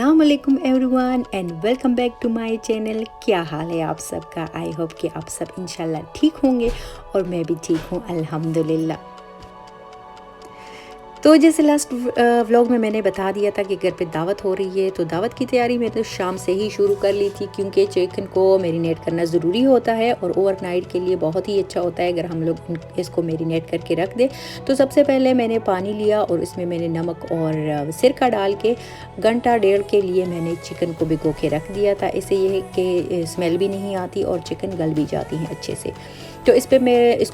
अस्सलाम वालेकुम everyone and welcome back to my channel. क्या हाल है आप सबका? आई होप कि आप सब इंशाल्लाह ठीक होंगे और मैं भी ठीक हूँ अल्हम्दुलिल्लाह। तो जैसे लास्ट व्लॉग में मैंने बता दिया था कि घर पे दावत हो रही है, तो दावत की तैयारी मैं तो शाम से ही शुरू कर ली थी, क्योंकि चिकन को मैरिनेट करना ज़रूरी होता है और ओवरनाइट के लिए बहुत ही अच्छा होता है अगर हम लोग इसको मैरिनेट करके रख दें। तो सबसे पहले मैंने पानी लिया और इसमें मैंने नमक और सिरका डाल के घंटा डेढ़ के लिए मैंने चिकन को भिगो के रख दिया था। इससे ये है कि स्मेल भी नहीं आती और चिकन गल भी जाती हैं अच्छे से। तो इस पर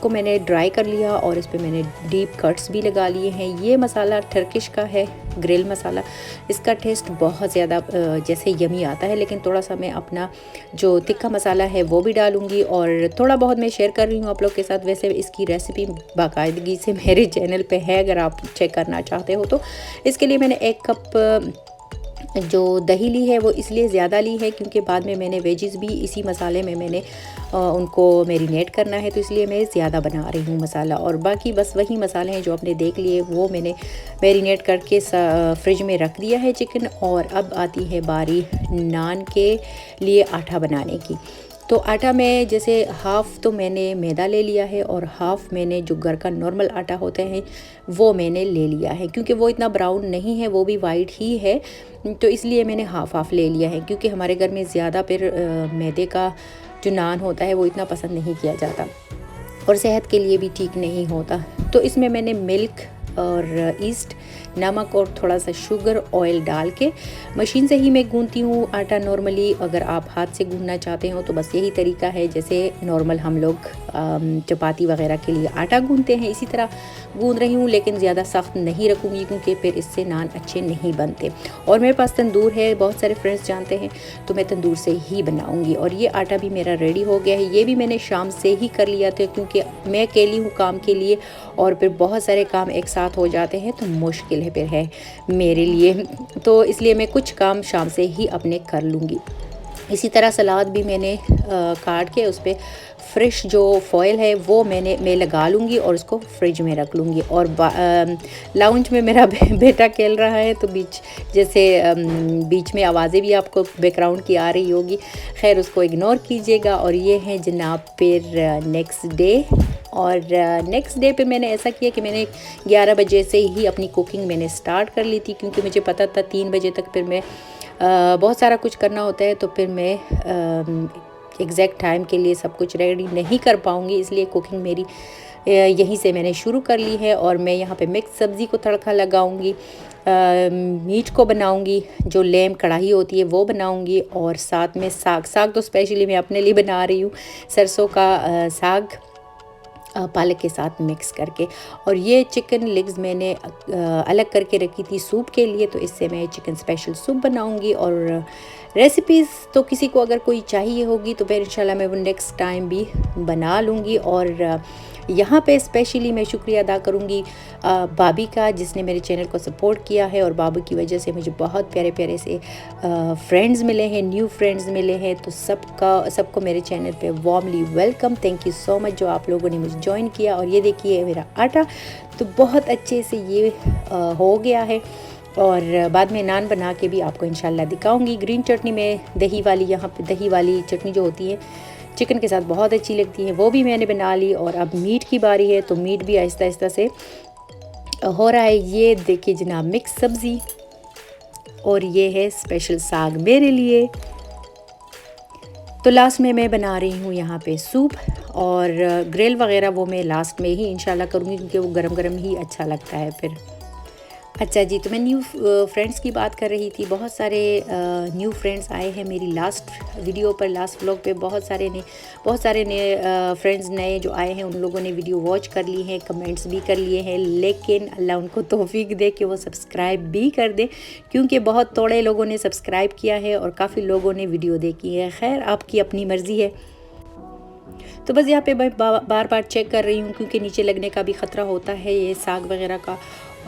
मैंने ड्राई कर लिया और इस पर मैंने डीप कट्स भी लगा लिए हैं। ये मसाला टर्किश का है, ग्रिल मसाला। इसका टेस्ट बहुत ज़्यादा जैसे यमी आता है, लेकिन थोड़ा सा मैं अपना जो तिक्का मसाला है वो भी डालूंगी और थोड़ा बहुत मैं शेयर कर रही हूँ आप लोग के साथ। वैसे इसकी रेसिपी बाकायदगी से मेरे चैनल पे है, अगर आप चेक करना चाहते हो तो। इसके लिए मैंने 1 कप जो दही ली है वो इसलिए ज़्यादा ली है क्योंकि बाद में मैंने वेजिस भी इसी मसाले में मैंने उनको मैरिनेट करना है, तो इसलिए मैं ज़्यादा बना रही हूँ मसाला। और बाकी बस वही मसाले हैं जो आपने देख लिए, वो मैंने मैरिनेट करके फ्रिज में रख दिया है चिकन। और अब आती है बारी नान के लिए आटा बनाने की। तो आटा में जैसे हाफ़ तो मैंने मैदा ले लिया है और हाफ़ मैंने जो घर का नॉर्मल आटा होता है वो मैंने ले लिया है, क्योंकि वो इतना ब्राउन नहीं है, वो भी वाइट ही है। तो इसलिए मैंने हाफ़ ले लिया है, क्योंकि हमारे घर में ज़्यादा फिर मैदे का जो नान होता है वो इतना पसंद नहीं किया जाता और सेहत के लिए भी ठीक नहीं होता। तो इसमें मैंने मिल्क और ईस्ट, नमक और थोड़ा सा शुगर, ऑयल डाल के मशीन से ही मैं गूंथती हूँ आटा नॉर्मली। अगर आप हाथ से गूंथना चाहते हो तो बस यही तरीका है, जैसे नॉर्मल हम लोग चपाती वगैरह के लिए आटा गूंथते हैं इसी तरह गूंथ रही हूँ, लेकिन ज़्यादा सख्त नहीं रखूँगी क्योंकि फिर इससे नान अच्छे नहीं बनते। और मेरे पास तंदूर है, बहुत सारे फ्रेंड्स जानते हैं, तो मैं तंदूर से ही बनाऊँगी। और ये आटा भी मेरा रेडी हो गया है। ये भी मैंने शाम से ही कर लिया था, क्योंकि मैं अकेली हूँ काम के लिए और फिर बहुत सारे काम एक साथ हो जाते हैं तो मुश्किल है फिर है मेरे लिए, तो इसलिए मैं कुछ काम शाम से ही अपने कर लूँगी। इसी तरह सलाद भी मैंने काट के उस पर फ्रेश जो फॉयल है वो मैं लगा लूँगी और उसको फ्रिज में रख लूँगी। और लाउंज में मेरा बेटा खेल रहा है, तो बीच में आवाज़ें भी आपको बैकग्राउंड की आ रही होगी, खैर उसको इग्नोर कीजिएगा। और ये है जनाब फिर नेक्स्ट डे। और नेक्स्ट डे पे मैंने ऐसा किया कि मैंने 11 बजे से ही अपनी कुकिंग मैंने स्टार्ट कर ली थी, क्योंकि मुझे पता था 3 बजे तक फिर मैं बहुत सारा कुछ करना होता है, तो फिर मैं एग्जैक्ट टाइम के लिए सब कुछ रेडी नहीं कर पाऊँगी, इसलिए कुकिंग मेरी यहीं से मैंने शुरू कर ली है। और मैं यहाँ पे मिक्स सब्ज़ी को तड़का लगाऊंगी, मीट को बनाऊंगी, जो लेम कढ़ाई होती है वो बनाऊंगी, और साथ में साग तो स्पेशली मैं अपने लिए बना रही हूँ, सरसों का साग पालक के साथ मिक्स करके। और ये चिकन लेग्स मैंने अलग करके रखी थी सूप के लिए, तो इससे मैं चिकन स्पेशल सूप बनाऊंगी। और रेसिपीज़ तो किसी को अगर कोई चाहिए होगी तो फिर इंशाल्लाह मैं वो नेक्स्ट टाइम भी बना लूँगी। और यहाँ पे स्पेशली मैं शुक्रिया अदा करूँगी भाभी का, जिसने मेरे चैनल को सपोर्ट किया है, और बाबू की वजह से मुझे बहुत प्यारे प्यारे से फ्रेंड्स मिले हैं, न्यू फ्रेंड्स मिले हैं। तो सबको मेरे चैनल पे warmly welcome, thank you so much जो आप लोगों ने मुझे ज्वाइन किया। और ये देखिए मेरा आटा तो बहुत अच्छे से ये हो गया है, और बाद में नान बना के भी आपको इंशाल्लाह दिखाऊंगी। ग्रीन चटनी में दही वाली, यहाँ पे दही वाली चटनी जो होती है चिकन के साथ बहुत अच्छी लगती है, वो भी मैंने बना ली। और अब मीट की बारी है, तो मीट भी आहिस्ता आहिस्ता से हो रहा है। ये देखिए जनाब मिक्स सब्ज़ी, और ये है स्पेशल साग मेरे लिए। तो लास्ट में मैं बना रही हूँ यहाँ पे सूप, और ग्रिल वगैरह वो मैं लास्ट में ही इंशाल्लाह करूँगी, क्योंकि वो गरम गरम ही अच्छा लगता है फिर। अच्छा जी, तो मैं न्यू फ्रेंड्स की बात कर रही थी। बहुत सारे न्यू फ्रेंड्स आए हैं मेरी लास्ट वीडियो पर, लास्ट व्लॉग पे। बहुत सारे नए फ्रेंड्स नए जो आए हैं, उन लोगों ने वीडियो वॉच कर ली है, कमेंट्स भी कर लिए हैं, लेकिन अल्लाह उनको तौफीक दे कि वो सब्सक्राइब भी कर दे, क्योंकि बहुत थोड़े लोगों ने सब्सक्राइब किया है और काफ़ी लोगों ने वीडियो देखी है। खैर आपकी अपनी मर्ज़ी है। तो बस यहाँ पे मैं बार बार चेक कर रही हूँ, क्योंकि नीचे लगने का भी ख़तरा होता है ये साग वगैरह का,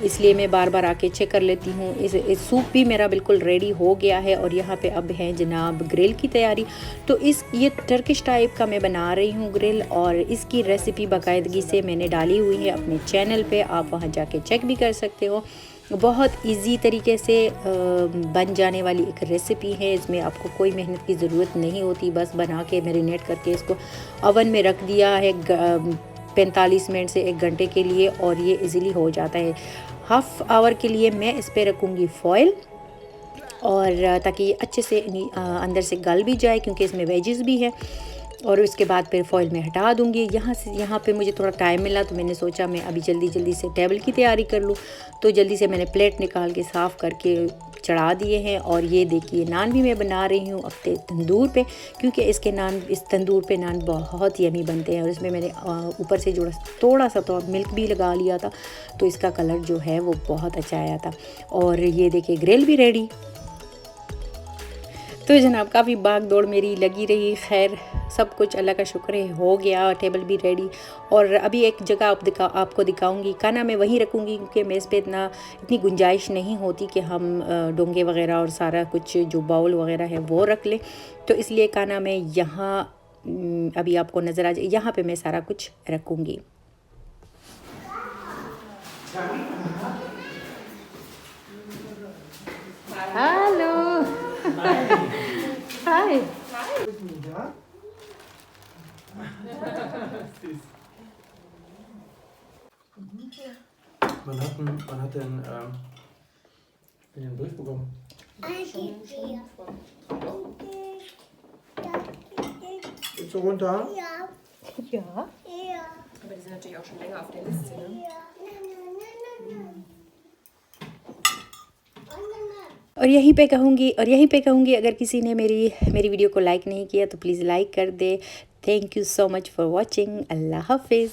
इसलिए मैं बार बार आके चेक कर लेती हूँ। इस सूप भी मेरा बिल्कुल रेडी हो गया है। और यहाँ पे अब है जनाब ग्रिल की तैयारी। तो ये टर्किश टाइप का मैं बना रही हूँ ग्रिल, और इसकी रेसिपी बाकायदगी से मैंने डाली हुई है अपने चैनल पे, आप वहाँ जाके चेक भी कर सकते हो। बहुत इजी तरीके से बन जाने वाली एक रेसिपी है। इसमें आपको कोई मेहनत की ज़रूरत नहीं होती, बस बना के मैरिनेट करके इसको ओवन में रख दिया है 45 मिनट से 1 घंटे के लिए और ये इजीली हो जाता है। हाफ़ आवर के लिए मैं इस पर रखूँगी फॉइल, और ताकि ये अच्छे से अंदर से गल भी जाए, क्योंकि इसमें वेजेस भी है। और उसके बाद फिर फॉइल में हटा दूँगी। यहाँ पे मुझे थोड़ा टाइम मिला तो मैंने सोचा मैं अभी जल्दी से टेबल की तैयारी कर लूँ। तो जल्दी से मैंने प्लेट निकाल के साफ़ करके चढ़ा दिए हैं। और ये देखिए नान भी मैं बना रही हूँ अपने तंदूर पे, क्योंकि इस तंदूर पे नान बहुत यमी बनते हैं। और इसमें मैंने ऊपर से जो थोड़ा सा तो मिल्क भी लगा लिया था, तो इसका कलर जो है वो बहुत अच्छा आया था। और ये देखिए ग्रिल भी रेडी। तो जनाब काफ़ी भाग दौड़ मेरी लगी रही, खैर सब कुछ अल्लाह का शुक्र है हो गया, टेबल भी रेडी। और अभी एक जगह आपको दिखाऊंगी, खाना मैं वहीं रखूंगी क्योंकि मेज़ पे इतनी गुंजाइश नहीं होती कि हम डोंगे वगैरह और सारा कुछ जो बाउल वगैरह है वो रख लें। तो इसलिए खाना मैं यहाँ अभी आपको नज़र आ जाए, यहाँ पे मैं सारा कुछ रखूँगी। Hello hi. Wann hat denn den Brief bekommen? Geht's so runter? Ja. Ja. Ja. Aber die sind natürlich auch schon länger auf der Liste, ne? Ja. और यहीं पे कहूँगी अगर किसी ने मेरी वीडियो को लाइक नहीं किया तो प्लीज़ लाइक कर दे। Thank you so much for watching. अल्लाह हाफिज़।